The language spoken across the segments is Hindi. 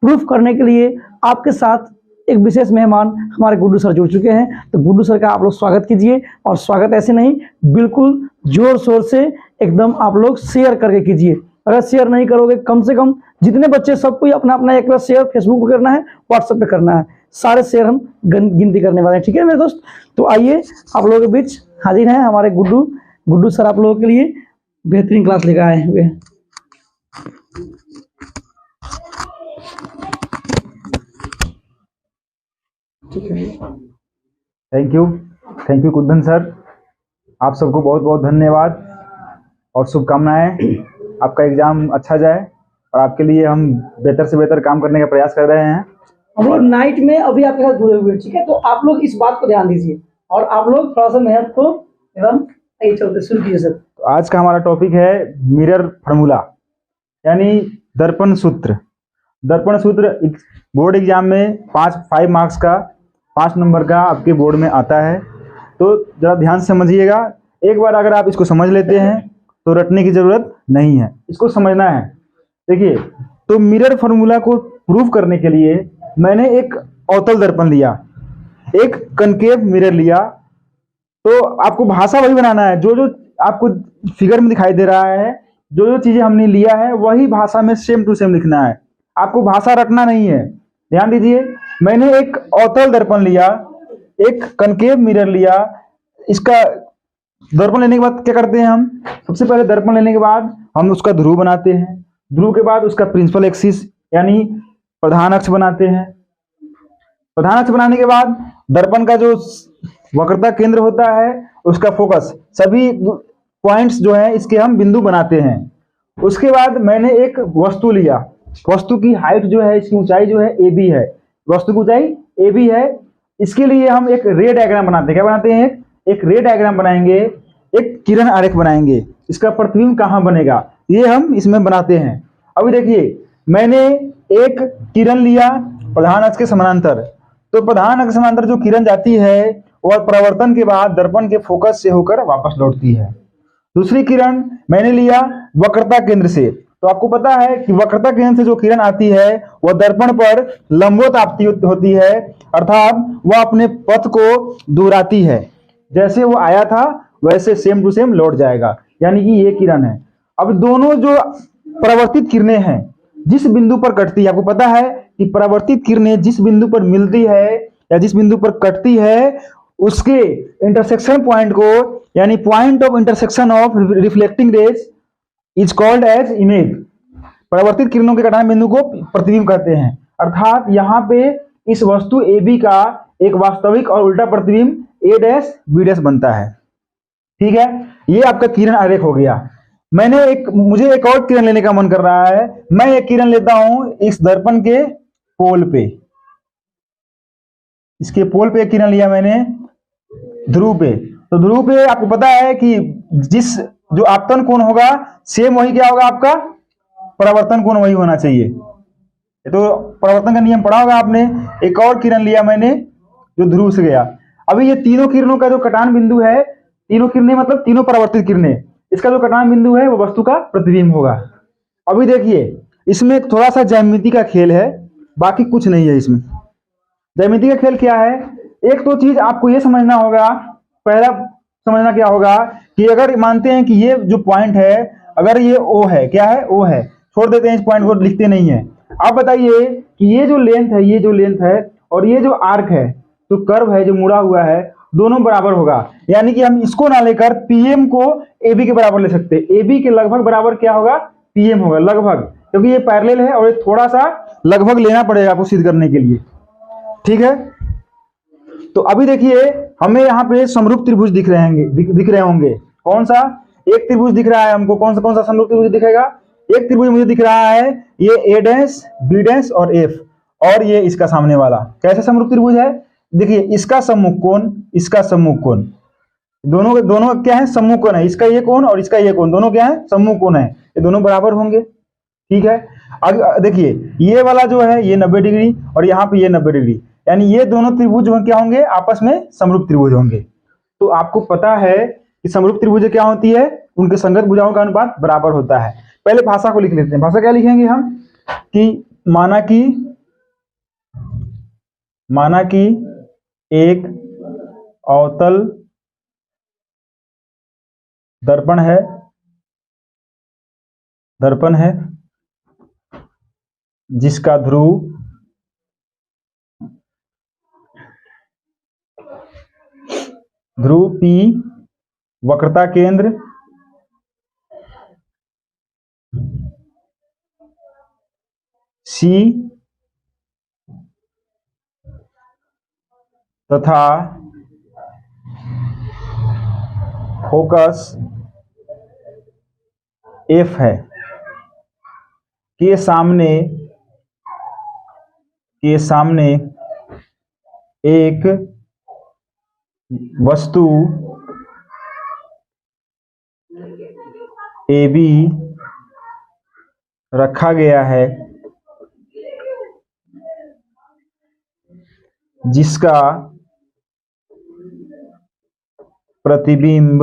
प्रूफ करने के लिए आपके साथ एक विशेष मेहमान हमारे गुड्डू सर जुड़ चुके हैं। तो गुड्डू सर का आप लोग स्वागत कीजिए, और स्वागत ऐसे नहीं, बिल्कुल जोर शोर से एकदम आप लोग शेयर करके कीजिए। अगर शेयर नहीं करोगे, कम से कम जितने बच्चे, सबको अपना अपना एक बार शेयर फेसबुक पे करना है, व्हाट्सएप पे करना है, सारे शेयर हम गिनती करने वाले हैं। ठीक है मेरे दोस्त, तो आइए आप लोगों के बीच हाजिर हैं हमारे गुड्डू सर आप लोगों के लिए बेहतरीन क्लास लेकर आए हुए हैं। थैंक यू कुंदन सर, आप सबको बहुत बहुत धन्यवाद और शुभकामनाएं। आपका एग्जाम अच्छा जाए और आपके लिए हम बेहतर से बेहतर काम करने का प्रयास कर रहे हैं। हम लोग नाइट में अभी आपके साथ जुड़े हुए हैं, ठीक है, तो आप लोग इस बात को ध्यान दीजिए और आप लोग थोड़ा सा मेहनत को एकदम चलते शुरू कीजिए सर। तो आज का हमारा टॉपिक है मिरर फार्मूला, यानी दर्पण सूत्र। दर्पण सूत्र बोर्ड एग्जाम में 5 मार्क्स का 5 नंबर का आपके बोर्ड में आता है, तो जरा ध्यान से समझिएगा। एक बार अगर आप इसको समझ लेते हैं तो रटने की जरूरत नहीं है, इसको समझना है। देखिए, तो मिरर फार्मूला को प्रूव करने के लिए मैंने एक अवतल दर्पण लिया, एक कनकेव मिरर लिया। तो आपको भाषा वही बनाना है, जो जो आपको फिगर में दिखाई दे रहा है, जो जो चीजें हमने लिया है वही भाषा में सेम टू सेम लिखना है। आपको भाषा रटना नहीं है। ध्यान दीजिए, मैंने एक अवतल दर्पण लिया, एक कनकेव मिरर लिया। इसका दर्पण लेने के बाद क्या करते हैं हम? सबसे पहले दर्पण लेने के बाद हम उसका ध्रुव बनाते हैं। ध्रुव के बाद उसका प्रिंसिपल एक्सिस यानी प्रधान अक्ष बनाते हैं। प्रधान अक्ष बनाने के बाद दर्पण का जो वक्रता केंद्र होता है, उसका फोकस, सभी पॉइंट्स जो है इसके हम बिंदु बनाते हैं। उसके बाद मैंने एक वस्तु लिया। वस्तु की हाइट जो है, इसकी ऊंचाई जो है AB है, वस्तु की ऊंचाई AB है। इसके लिए हम एक रे डायग्राम बनाते हैं। क्या बनाते हैं? एक रे डायग्राम बनाएंगे, एक किरण आरेख बनाएंगे। इसका प्रतिबिंब कहाँ बनेगा ये हम इसमें बनाते हैं। अभी देखिए, मैंने एक किरण लिया प्रधान अक्ष के समानांतर। तो प्रधान अक्ष समानांतर जो किरण जाती है वह परावर्तन के बाद दर्पण के फोकस से होकर वापस लौटती है। दूसरी किरण मैंने लिया वक्रता केंद्र से। तो आपको पता है कि वक्रता केंद्र से जो किरण आती है वह दर्पण पर लंबवत आपती होती है, अर्थात वह अपने पथ को दोहराती है। जैसे वो आया था वैसे सेम टू सेम लौट जाएगा, यानी कि ये किरण है। अब दोनों जो परावर्तित किरणें हैं जिस बिंदु पर कटती है, आपको पता है कि परावर्तित किरणें जिस बिंदु पर मिलती है या जिस बिंदु पर कटती है उसके इंटरसेक्शन पॉइंट को, यानी point of intersection of reflecting rays is called as image. परावर्तित किरणों के कटान बिंदु को प्रतिबिंब कहते हैं। अर्थात यहाँ पे इस वस्तु AB का एक वास्तविक और उल्टा प्रतिबिंब A' B' बनता है। ठीक है, ये आपका किरण आरेख हो गया। मुझे एक और किरण लेने का मन कर रहा है। मैं एक किरण लेता हूं इस दर्पण के पोल पे। इसके पोल पे एक किरण लिया मैंने ध्रुव पे। तो ध्रुव पे आपको पता है कि जिस जो आपतन कोण होगा सेम वही क्या होगा, आपका परावर्तन कोण वही होना चाहिए। तो परावर्तन का नियम पढ़ा होगा आपने। एक और किरण लिया मैंने जो ध्रुव से गया। अभी ये तीनों किरणों का जो कटान बिंदु है, तीनों किरणें मतलब तीनों परावर्तित किरणें, इसका जो कटान बिंदु है वो वस्तु का प्रतिबिंब होगा। अभी देखिए, इसमें थोड़ा सा ज्यामिति का खेल है, बाकी कुछ नहीं है इसमें। ज्यामिति का खेल क्या है? एक तो चीज आपको ये समझना होगा, पहला समझना क्या होगा कि अगर मानते हैं कि ये जो पॉइंट है, अगर ये O है, क्या है? O है, छोड़ देते हैं इस पॉइंट को, लिखते नहीं है। आप बताइए कि ये जो लेंथ है, ये जो लेंथ है और ये जो आर्क है, जो कर्व है, जो मुड़ा हुआ है, दोनों बराबर होगा। यानी कि हम इसको ना लेकर PM को AB के बराबर ले सकते हैं। AB के लगभग बराबर क्या होगा? PM होगा, लगभग, क्योंकि ये पैरेलल है और ये थोड़ा सा लगभग लेना पड़ेगा आपको सिद्ध करने के लिए। ठीक है, तो अभी देखिए, हमें यहाँ पे समरूप त्रिभुज दिख रहे होंगे। कौन सा? एक त्रिभुज दिख रहा है हमको। कौन सा समरूप त्रिभुज दिखेगा? एक त्रिभुज मुझे दिख रहा है, ये A' B' और F, और ये इसका सामने वाला। कैसे समरूप त्रिभुज है? देखिए, इसका सम्मुख कोण, इसका सम्मुख कोण, दोनों क्या है? सम्मुख कोण है। इसका ये कोण और इसका ये कोण, दोनों क्या है? सम्मुख कोण है। ये दोनों बराबर होंगे। ठीक है, अब देखिए, ये वाला जो है ये 90 डिग्री और यहाँ पे ये 90 डिग्री, यानी ये दोनों त्रिभुज क्या होंगे? आपस में समरूप त्रिभुज होंगे। तो आपको पता है कि समरूप त्रिभुज क्या होती है? उनके संगत भुजाओं का अनुपात बराबर होता है। पहले भाषा को लिख लेते हैं। भाषा क्या लिखेंगे हम? कि माना कि माना कि एक अवतल दर्पण है जिसका ध्रुव P वक्रता केंद्र C तथा फोकस F है के सामने एक वस्तु AB रखा गया है जिसका प्रतिबिंब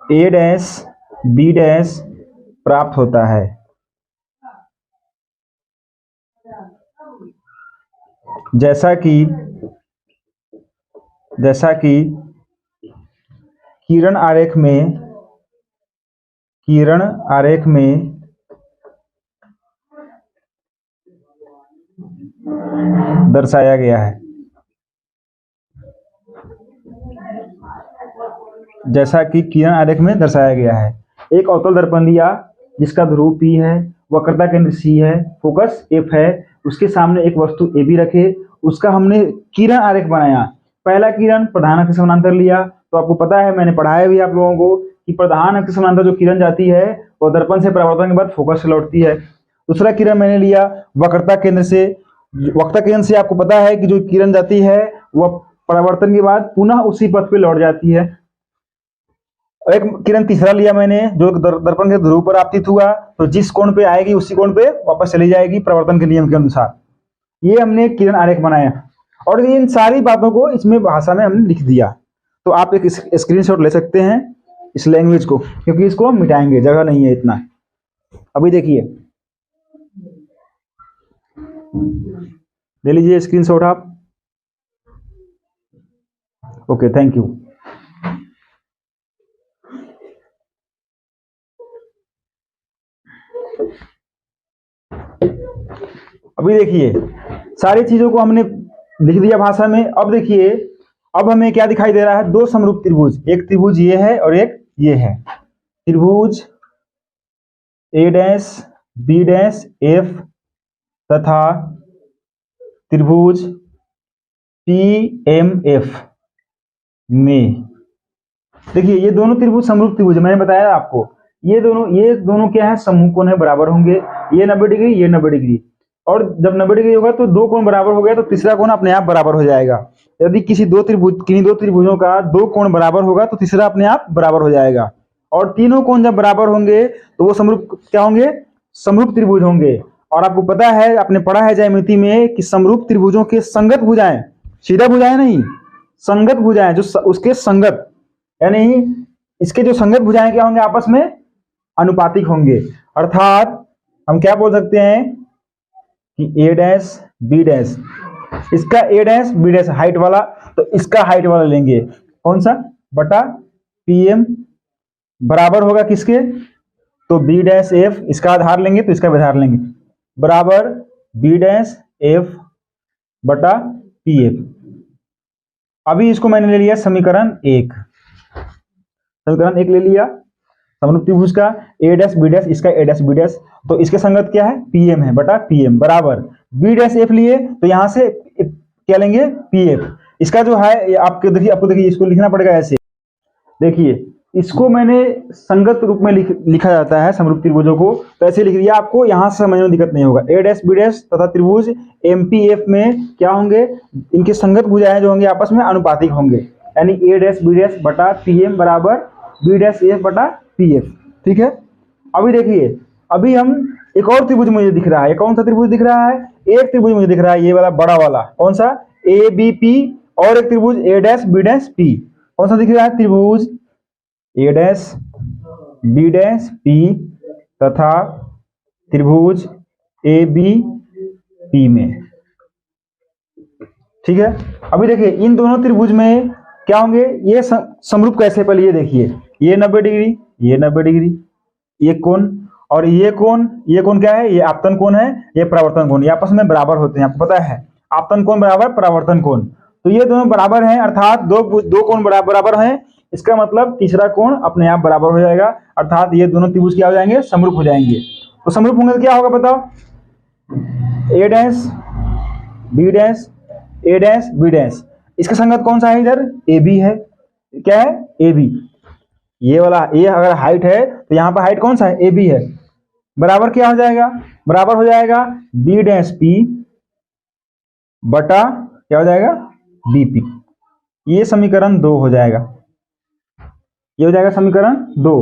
A' B' प्राप्त होता है। जैसा कि किरण आरेख में दर्शाया गया है। एक अवतल दर्पण लिया जिसका ध्रुव P है, वक्रता केंद्र C है, फोकस F है, उसके सामने एक वस्तु AB रखे, उसका हमने किरण आरेख बनाया। पहला किरण प्रधान अक्ष के समानांतर लिया, तो आपको पता है, मैंने पढ़ाया भी आप लोगों को कि प्रधान अक्ष के समानांतर जो किरण जाती है वो दर्पण से परावर्तन के बाद फोकस से लौटती है। दूसरा किरण मैंने लिया वक्रता केंद्र से आपको पता है कि जो किरण जाती है वह परावर्तन के बाद पुनः उसी पथ पे लौट जाती है। एक किरण तीसरा लिया मैंने जो दर्पण के ध्रुव पर आपतित हुआ, तो जिस कोण पे आएगी उसी कोण पे वापस चली जाएगी परावर्तन के नियम के अनुसार। ये हमने किरण आरेख बनाया और इन सारी बातों को इसमें भाषा में हमने लिख दिया। तो आप एक स्क्रीनशॉट ले सकते हैं इस लैंग्वेज को, क्योंकि इसको हम मिटाएंगे, जगह नहीं है इतना। अभी देखिए, ले लीजिए स्क्रीनशॉट आप। Okay, thank you. अभी देखिए, सारी चीजों को हमने लिख दिया भाषा में। अब देखिए, अब हमें क्या दिखाई दे रहा है? दो समरूप त्रिभुज, एक त्रिभुज ये है और एक ये है। त्रिभुज A' B' F तथा त्रिभुज PMF में देखिए, ये दोनों त्रिभुज समरूप त्रिभुज है। मैंने बताया आपको, ये दोनों क्या है? समूह कोण है, बराबर होंगे। ये 90 डिग्री, ये 90 डिग्री। और जब 90 डिग्री होगा तो दो कोण बराबर हो गया तो तीसरा कोण अपने आप बराबर हो जाएगा। यदि किन्हीं दो त्रिभुजों का दो कोण बराबर होगा तो तीसरा अपने आप बराबर हो जाएगा। और तीनों कोण जब बराबर होंगे तो वो समरूप क्या होंगे? समरूप त्रिभुज होंगे। और आपको पता है, आपने पढ़ा है ज्यामिति में कि समरूप त्रिभुजों के संगत भुजाएं, सीधा भुजाएं नहीं, संगत भुजाएं, जो उसके संगत, यानी इसके जो संगत भुजाएं क्या होंगे? आपस में अनुपातिक होंगे। अर्थात हम क्या बोल सकते हैं कि A' B', इसका A' B' हाइट वाला, तो इसका हाइट वाला लेंगे, कौन सा? बटा PM बराबर होगा किसके? तो B' F, इसका आधार लेंगे तो इसका भी आधार लेंगे, बराबर B' F बटा PF। अभी इसको मैंने ले लिया समीकरण 1 ले लिया समरूप त्रिभुज का A' B', इसका A' B', तो इसके संगत क्या है? PM है, बटा PM बराबर B' F लिए, तो यहां से क्या लेंगे? PF। इसका जो है आपको देखिए इसको लिखना पड़ेगा ऐसे। देखिए, इसको मैंने संगत रूप में लिखा जाता है समरूप त्रिभुजों को, तो ऐसे लिख दिया। आपको यहां से समझने में दिक्कत नहीं होगा। A' B' तथा त्रिभुज MPF में क्या होंगे? इनके संगत भुजाएं जो होंगे आपस में अनुपातिक होंगे, यानी A' B' बटा PM बराबर B' F बटा PF। ठीक है। अभी देखिए, अभी हम एक और त्रिभुज मुझे दिख रहा है। कौन सा त्रिभुज दिख रहा है? एक त्रिभुज मुझे दिख रहा है, ये वाला बड़ा वाला। कौन सा? ABP। और एक त्रिभुज A' B' P। कौन सा दिख रहा है? त्रिभुज A' B' P तथा त्रिभुज ए बी पी में। ठीक है, अभी देखिए इन दोनों त्रिभुज में क्या होंगे, ये समरूप कैसे, पहले ये देखिए, ये 90 डिग्री, ये 90 डिग्री, ये कोण, और ये कोण क्या है, ये आपतन कोण है, ये परावर्तन कोण, ये आपस में बराबर होते हैं, आपको पता है आपतन कोण बराबर परावर्तन कोण। तो ये दोनों बराबर हैं, अर्थात दो कोण बराबर हैं, इसका मतलब तीसरा कोण अपने आप बराबर हो जाएगा, अर्थात ये दोनों त्रिभुज क्या हो जाएंगे, समरूप हो जाएंगे। तो समरूप होंगे तो क्या होगा बताओ, ए डैश बी डैश, ए डैश बी डैश, इसका संगत कौन सा है, इधर ए बी है, क्या है ए बी, ये वाला, ये अगर हाइट है तो यहाँ पर हाइट कौन सा है, ए बी है, बराबर क्या हो जाएगा, बराबर हो जाएगा बी डैश पी बटा क्या हो जाएगा बी पी। ये समीकरण 2 हो जाएगा, ये हो जाएगा समीकरण 2।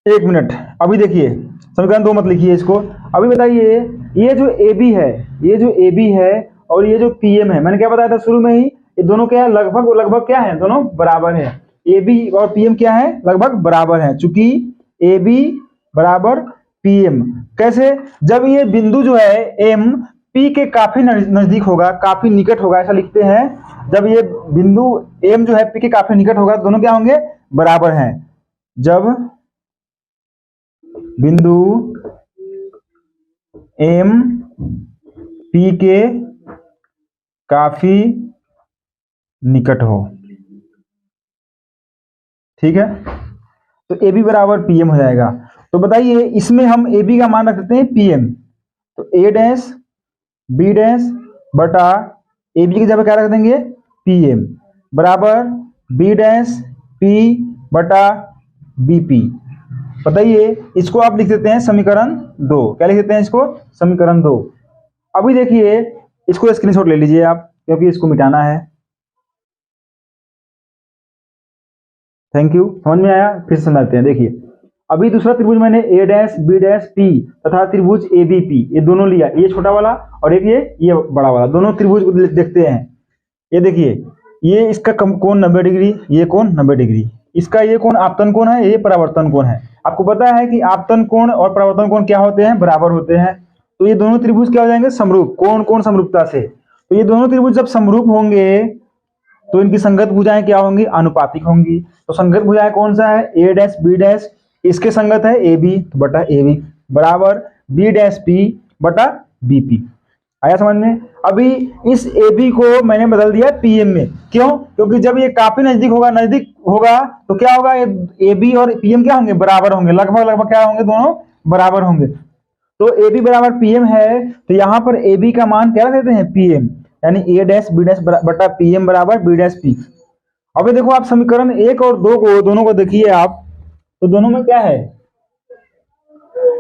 एक मिनट, अभी देखिए समीकरण 2 मत लिखिए इसको, अभी बताइए ये जो ए बी है, ये जो ए बी है और ये जो पी एम है, मैंने क्या बताया था शुरू में ही, ये दोनों क्या है, लगभग क्या है, दोनों बराबर है, ए बी और पी एम क्या है, लगभग बराबर है, चूंकि ए बी बराबर पी एम। कैसे, जब ये बिंदु जो है एम पी के काफी नजदीक होगा, काफी निकट होगा, ऐसा लिखते हैं, जब ये बिंदु एम जो है पी के काफी निकट होगा, दोनों क्या होंगे, बराबर हैं। जब बिंदु एम पी के काफी निकट हो, ठीक है, तो ए बी बराबर पी एम हो जाएगा। तो बताइए इसमें हम ए बी का मान रख देते हैं पी एम, तो ए डैश बी डैश बटा ए बी की जगह क्या रख देंगे, पी एम बराबर बी डैश पी बटा बी पी। बताइए इसको आप लिख देते हैं समीकरण 2, क्या लिख देते हैं इसको, समीकरण 2। अभी देखिए इसको स्क्रीनशॉट ले लीजिए आप, क्योंकि इसको मिटाना है। थैंक यू, समझ में आया, फिर समझते हैं। देखिए अभी दूसरा त्रिभुज मैंने ए डैश बी डैश पी तथा त्रिभुज ए बी पी, ये दोनों लिया, ये छोटा वाला और एक ये बड़ा वाला, दोनों त्रिभुज को देखते हैं। ये देखिए ये इसका कोण 90 डिग्री, ये कोण 90 डिग्री, इसका ये कोण आपतन कोण है, ये परावर्तन कोण है। आपको पता है कि आपतन कोण और परावर्तन कोण क्या होते हैं, बराबर होते हैं। तो ये दोनों त्रिभुज क्या हो जाएंगे, समरूप। कोण समरूपता से, तो ये दोनों त्रिभुज जब समरूप होंगे तो इनकी संगत भुजाएं क्या होंगी, अनुपातिक होंगी। तो संगत भुजाएं कौन सा है, ए डैश बी डैश, इसके संगत है ए बी बटा ए बी बराबर बी डैश पी बटा बी पी। आया समझ में। अभी इस ए बी को मैंने बदल दिया पी एम में, क्यों, क्योंकि जब ये काफी नजदीक होगा तो क्या होगा, ए बी और पी एम क्या होंगे, बराबर होंगे, लगभग क्या होंगे, दोनों बराबर होंगे। तो ए बी बराबर पी एम है, तो यहाँ पर ए बी का मान क्या देते हैं, पी एम, यानी ए डैश बी डैश बटा पी एम बराबर बी डैश पी। अभी देखो आप समीकरण 1 और 2 को, दोनों को देखिए आप, तो दोनों में क्या है,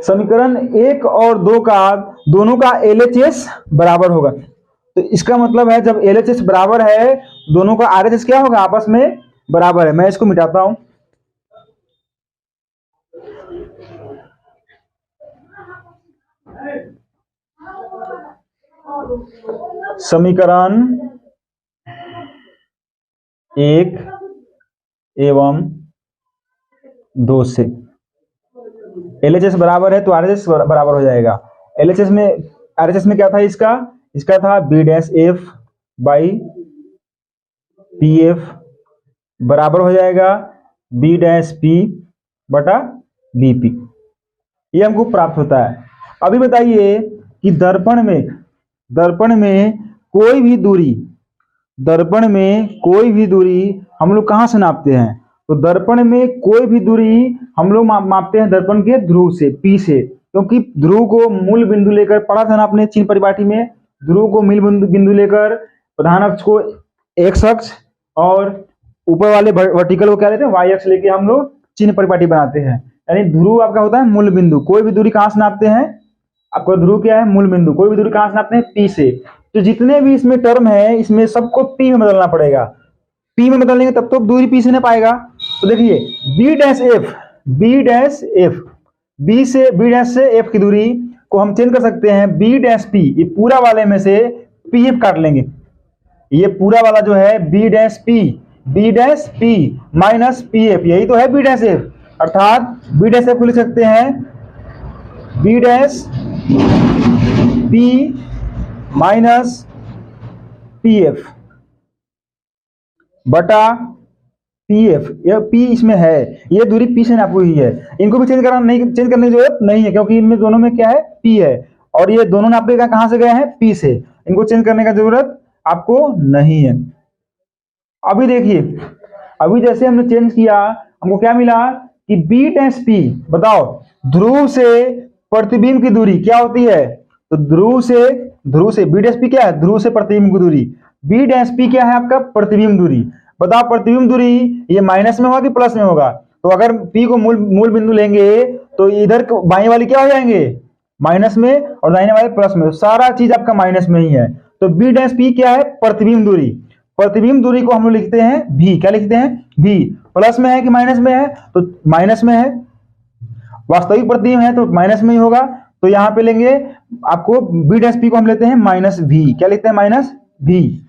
समीकरण 1 और 2 का दोनों का LHS बराबर होगा। तो इसका मतलब है जब LHS बराबर है, दोनों का RHS क्या होगा, आपस में बराबर है। मैं इसको मिटाता हूं, समीकरण 1 एवं 2 से LHS बराबर है तो RHS बराबर हो जाएगा। LHS में, RHS में क्या था, इसका था B dash F by P F बराबर हो जाएगा बी डैश पी बटा बी पी। ये हमको प्राप्त होता है। अभी बताइए कि दर्पण में कोई भी दूरी हम लोग कहाँ से नापते हैं, तो दर्पण में कोई भी दूरी हम लोग मापते हैं दर्पण के ध्रुव से, पी से, क्योंकि ध्रुव को मूल बिंदु लेकर, पढ़ा था ना आपने चिन्ह परिपाटी में, ध्रुव को मूल बिंदु लेकर प्रधान अक्ष को एक्स अक्ष और ऊपर वाले वर्टिकल को क्या लेते हैं, वाई अक्ष लेके हम लोग चिन्ह परिपाटी बनाते हैं। यानी ध्रुव आपका होता है मूल बिंदु। कोई भी दूरी कहाँ से नापते हैं, आपका ध्रुव क्या है, मूल बिंदु। कोई भी दूरी कहाँ से नापते हैं, पी से। तो जितने भी इसमें टर्म है, इसमें सबको पी में बदलना पड़ेगा। पी में बदलेंगे तब तो दूरी पी से ना पाएगा। तो देखिए B dash F, B dash से एफ की दूरी को हम चेंज कर सकते हैं बी डैश पी, ये पूरा वाले में से पी एफ काट लेंगे। ये पूरा वाला जो है B dash P minus P F, यही तो है बी डैश एफ। अर्थात बी डैश एफ को लिख सकते हैं B dash P minus P F बटा पी एफ। यह पी इसमें है, ये दूरी पी से नापी हुई है। इनको भी चेंज करने की जरूरत नहीं है, क्योंकि इनमें दोनों में क्या है, पी है, और ये दोनों नापे का कहां से गए हैं, पी से। इनको चेंज करने का जरूरत आपको नहीं है। अभी देखिए, अभी जैसे हमने चेंज किया, हमको क्या मिला कि बी डैश पी, बताओ ध्रुव से प्रतिबिंब की दूरी क्या होती है, तो ध्रुव से बी डैश पी क्या है, ध्रुव से प्रतिबिंब की दूरी। बी डैश पी क्या है आपका, प्रतिबिंब दूरी। बताओ प्रतिबिंब दूरी ये माइनस में होगा कि प्लस में होगा, तो अगर पी को मूल बिंदु लेंगे तो इधर बाएं वाली क्या हो जाएंगे, माइनस में, और दाहिने वाले प्लस में, सारा चीज आपका माइनस में ही है। तो बी डैश पी क्या है, प्रतिबिंब दूरी। प्रतिबिंब दूरी को हम लोग लिखते हैं भी, क्या लिखते हैं, भी। प्लस में है कि माइनस में है, तो माइनस में है। वास्तविक प्रतिबिंब है तो माइनस में ही होगा, तो यहां पे लेंगे आपको बी डैश पी को हम लेते हैं माइनस भी, क्या लिखते हैं, माइनस भी,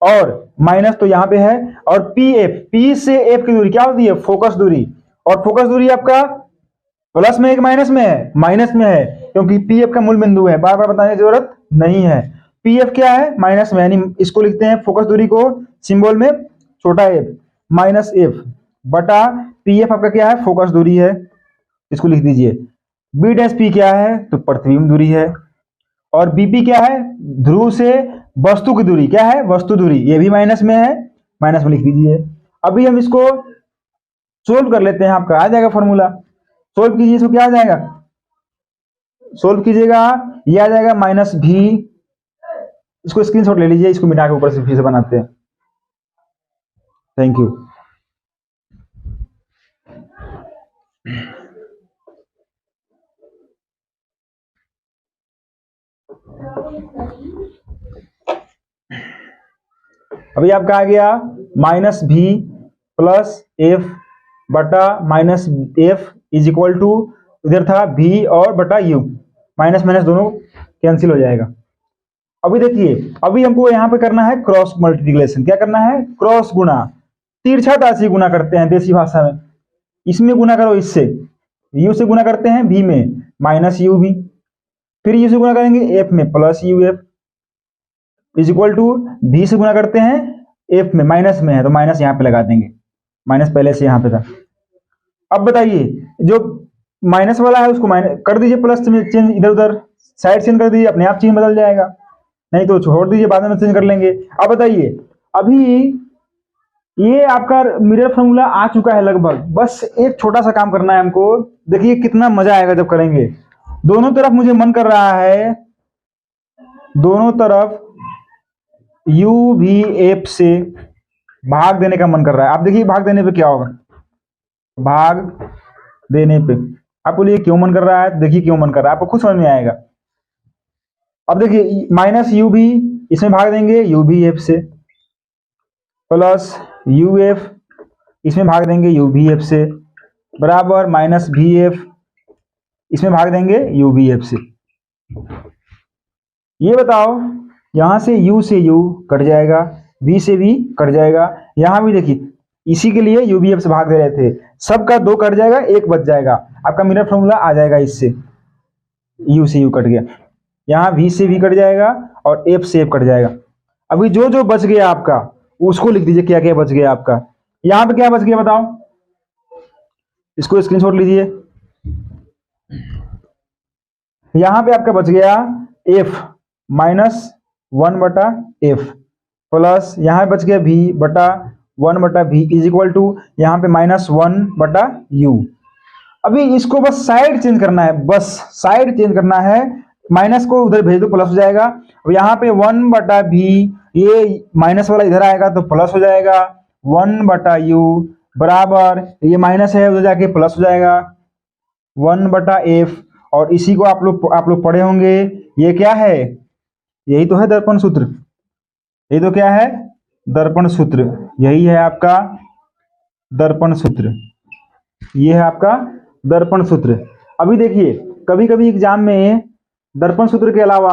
और माइनस तो यहां पे है। और पी एफ, पी से एफ की दूरी क्या होती है, फोकस दूरी। और फोकस दूरी आपका प्लस में है कि माइनस में है, माइनस में है, क्योंकि पी एफ का मूल बिंदु है, बार बार बताने की जरूरत नहीं है। पी एफ क्या है, माइनस में, यानी इसको लिखते हैं फोकस दूरी को सिंबल में छोटा एफ, माइनस एफ बटा पी एफ आपका क्या है, फोकस दूरी है, इसको लिख दीजिए। बी डैश पी क्या है, तो प्रतिबिंब दूरी है, और बीपी क्या है, ध्रुव से वस्तु की दूरी, क्या है, वस्तु दूरी, ये भी माइनस में है, माइनस में लिख दीजिए। अभी हम इसको सोल्व कर लेते हैं, आपका आ जाएगा फॉर्मूला। सोल्व कीजिए, इसको क्या आ जाएगा, सोल्व कीजिएगा, ये आ जाएगा माइनस भी। इसको स्क्रीनशॉट ले लीजिए, इसको मिटा के ऊपर से फिर से बनाते हैं। Thank you. अभी आपका आ गया माइनस भी प्लस एफ बटा minus f is equal to, इधर था भी और बटा यू, माइनस माइनस दोनों कैंसिल हो जाएगा। अभी देखिए, अभी हमको यहाँ पे करना है क्रॉस मल्टीप्लिकेशन। क्या करना है, क्रॉस गुणा, तिरछा राशि गुणा करते हैं देसी भाषा में। इसमें गुणा करो, इससे यू से गुणा करते हैं भी में, माइनस यू भी, फिर यू से गुणा करेंगे एफ में, plus u f is equal to, v से गुणा करते हैं एफ में, माइनस में है तो माइनस यहाँ पे लगा देंगे, माइनस पहले से यहाँ पे था। अब बताइए, जो माइनस वाला है उसको माइनस कर दीजिए, प्लस चेंज इधर उधर साइड चेंज कर दीजिए, अपने आप चेंज बदल जाएगा, नहीं तो छोड़ दीजिए, बाद में चेंज कर लेंगे। अब बताइए, अभी ये आपका मिरर फॉर्मूला आ चुका है लगभग, बस एक छोटा सा काम करना है हमको। देखिए कितना मजा आएगा जब करेंगे। दोनों तरफ मुझे मन कर रहा है, दोनों तरफ यू भी एफ से भाग देने का मन कर रहा है। आप देखिए भाग देने पे क्या होगा, भाग देने पे आप बोलिए क्यों मन कर रहा है, देखिए क्यों मन कर रहा है, आपको खुद समझ में आएगा। अब देखिए माइनस यू भी इसमें भाग देंगे यू भी एफ से, प्लस यू एफ इसमें भाग देंगे यू भी एफ से, बराबर माइनस भी एफ इसमें भाग देंगे यू भी एफ से। ये बताओ, यहां से u कट जाएगा, v से भी कट जाएगा, यहां भी देखिए इसी के लिए u भी एफ से भाग दे रहे थे, सबका 2 कट जाएगा, 1 बच जाएगा, आपका मिरर फॉर्मूला आ जाएगा इससे। u से u कट गया, यहाँ v से v कट जाएगा और f से f कट जाएगा। अभी जो जो बच गया आपका उसको लिख दीजिए, क्या क्या बच गया आपका। यहाँ पे क्या बच गया बताओ, इसको स्क्रीनशॉट लीजिए। यहाँ पे आपका बच गया f माइनस 1 बटा एफ, प्लस यहाँ बच गया v बटा 1 बटा v इज इक्वल टू यहाँ पे माइनस 1 बटा u। अभी इसको बस साइड चेंज करना है, बस साइड चेंज करना है, माइनस को उधर भेज दो प्लस हो जाएगा। अब यहाँ पे 1 बटा v, ये माइनस वाला इधर आएगा तो प्लस हो जाएगा, 1 बटा u बराबर, ये माइनस है उधर जाके प्लस हो जाएगा 1 बटा f। और इसी को आप लोग पढ़े होंगे, ये क्या है, यही तो है दर्पण सूत्र, यही तो क्या है, दर्पण सूत्र, यही है आपका दर्पण सूत्र, ये है आपका दर्पण सूत्र। अभी देखिए कभी कभी एग्जाम में दर्पण सूत्र के अलावा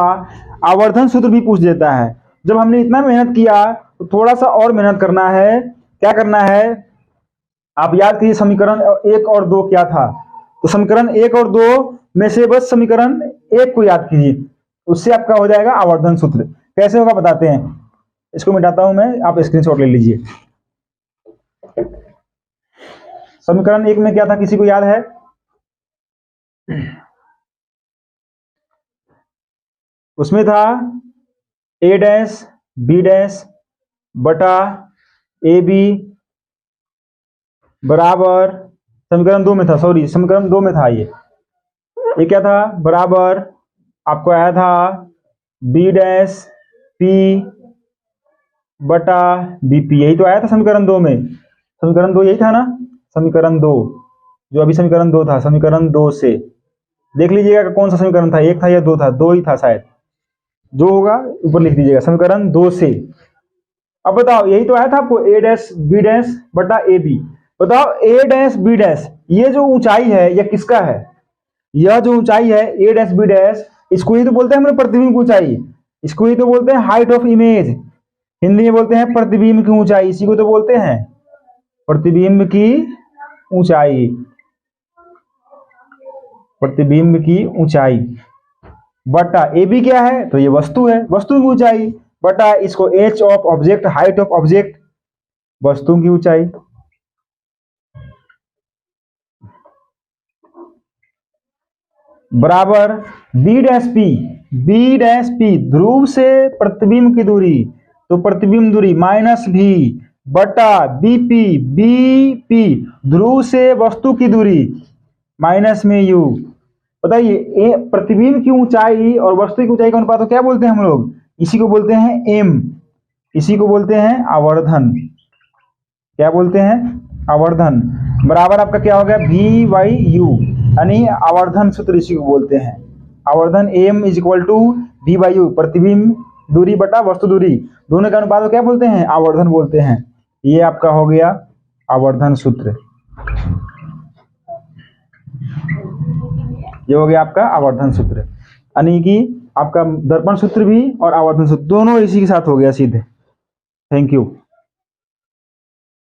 आवर्धन सूत्र भी पूछ देता है। जब हमने इतना मेहनत किया तो थोड़ा सा और मेहनत करना है। क्या करना है, आप याद कीजिए समीकरण 1 और 2 क्या था, तो समीकरण 1 और 2 में से बस समीकरण एक को याद कीजिए, उससे आपका हो जाएगा आवर्धन सूत्र। कैसे होगा बताते हैं, इसको मिटाता हूं मैं, आप स्क्रीनशॉट ले लीजिए। समीकरण एक में क्या था, किसी को याद है? उसमें था a डैश b डैश बटा ए बी बराबर, समीकरण 2 में था, सॉरी समीकरण 2 में था ये क्या था, बराबर आपको आया था b डैश p बटा bp, यही तो आया था समीकरण 2 में। समीकरण 2 यही था ना, समीकरण 2 जो अभी समीकरण 2 था, समीकरण 2 से देख लीजिएगा कौन सा समीकरण था, एक था या दो था, दो ही था शायद, जो होगा ऊपर लिख दीजिएगा, समीकरण 2 से। अब बताओ, यही तो आया था आपको a डैश b डैश बटा ए बी। बताओ a डैश b डैश, ये जो ऊंचाई है यह किसका है? यह जो ऊंचाई है a डैश b डैश, इसको ही तो बोलते हैं हमारे प्रतिबिंब की ऊंचाई, इसको ही तो बोलते हैं हाइट ऑफ इमेज, हिंदी में बोलते हैं प्रतिबिंब की ऊंचाई, इसी को तो बोलते हैं प्रतिबिंब की ऊंचाई, प्रतिबिंब की ऊंचाई। बटा ए बी क्या है, तो ये वस्तु है, वस्तु की ऊंचाई, बटा इसको H of object, height of object, वस्तु की ऊंचाई। बराबर B dash P, B dash P ध्रुव से प्रतिबिंब की दूरी, तो प्रतिबिंब दूरी माइनस भी, बटा बीपी, बीपी ध्रुव से वस्तु की दूरी माइनस में यू। बताइए प्रतिबिंब की ऊंचाई और वस्तु की ऊंचाई का अनुपात को क्या बोलते हैं हम लोग? इसी को बोलते हैं एम, इसी को बोलते हैं आवर्धन। क्या बोलते हैं? आवर्धन। बराबर आपका क्या हो गया, v बाई यू, यानी आवर्धन सूत्र इसी को बोलते हैं। आवर्धन M is equal to v by u, प्रतिबिंब दूरी बटा वस्तु दूरी, दोनों का अनुपात को क्या बोलते हैं? आवर्धन बोलते हैं। ये आपका हो गया आवर्धन सूत्र, ये हो गया आपका आवर्धन सूत्र, यानी कि आपका दर्पण सूत्र भी और आवर्धन सूत्र दोनों इसी के साथ हो गया सीधे। Thank you.